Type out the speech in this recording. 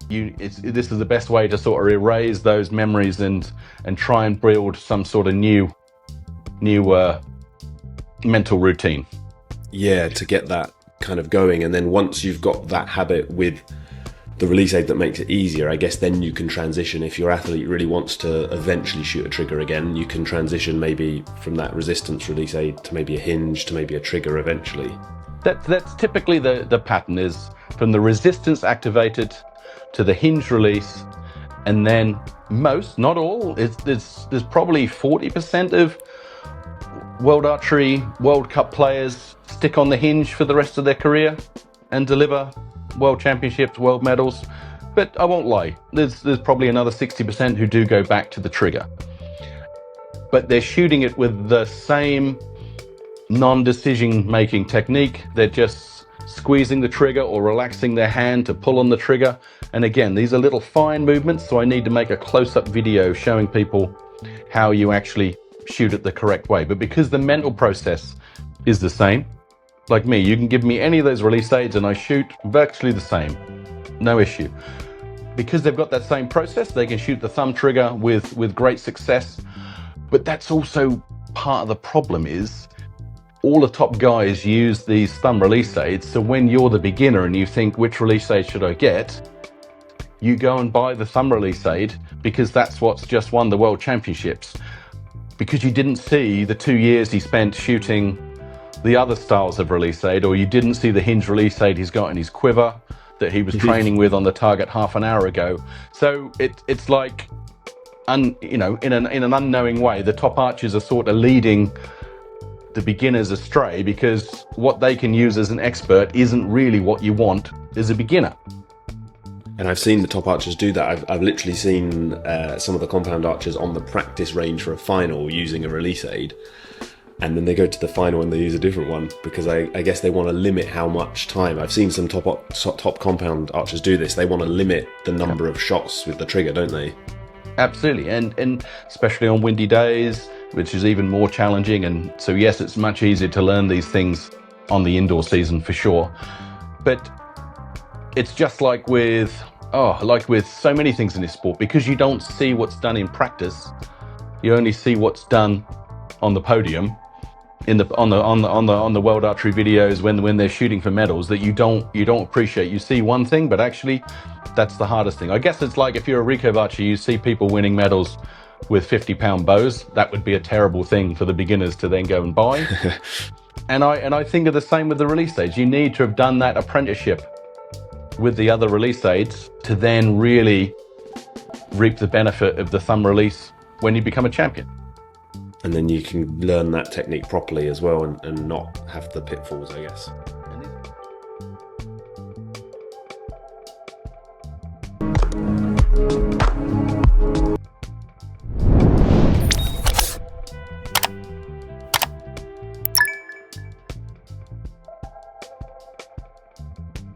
this is the best way to sort of erase those memories and try and build some sort of new mental routine. Yeah, to get that kind of going. And then once you've got that habit with the release aid that makes it easier, I guess then you can transition. If your athlete really wants to eventually shoot a trigger again, you can transition maybe from that resistance release aid to maybe a hinge to maybe a trigger eventually. That's typically the pattern, is from the resistance activated to the hinge release, and then most, not all, there's probably 40% of World Archery World Cup players stick on the hinge for the rest of their career and deliver World Championships, World medals. But I won't lie, there's probably another 60% who do go back to the trigger. But they're shooting it with the same non-decision making technique. They're just squeezing the trigger or relaxing their hand to pull on the trigger. And again, these are little fine movements, so I need to make a close-up video showing people how you actually shoot it the correct way. But because the mental process is the same, like me, you can give me any of those release aids and I shoot virtually the same, no issue. Because they've got that same process, they can shoot the thumb trigger with great success. But that's also part of the problem, is all the top guys use these thumb release aids. So when you're the beginner and you think, which release aid should I get? You go and buy the thumb release aid because that's what's just won the World Championships. Because you didn't see the 2 years he spent shooting the other styles of release aid, or you didn't see the hinge release aid he's got in his quiver that he was training with on the target half an hour ago. So it's like, in an unknowing way, the top archers are sort of leading the beginners astray, because what they can use as an expert isn't really what you want as a beginner. And I've seen the top archers do that. I've literally seen some of the compound archers on the practice range for a final using a release aid, and then they go to the final and they use a different one because I guess they want to limit how much time. I've seen some top compound archers do this. They want to limit the number of shots with the trigger, don't they? Absolutely, and especially on windy days, which is even more challenging. And so yes, it's much easier to learn these things on the indoor season for sure. But it's just like with so many things in this sport, because you don't see what's done in practice, you only see what's done on the podium, on the World Archery videos when they're shooting for medals, that you don't appreciate. You see one thing, but actually that's the hardest thing. I guess it's like if you're a recurve archer, you see people winning medals with 50-pound bows. That would be a terrible thing for the beginners to then go and buy. and I think of the same with the release aids. You need to have done that apprenticeship with the other release aids to then really reap the benefit of the thumb release when you become a champion. And then you can learn that technique properly as well and not have the pitfalls, I guess.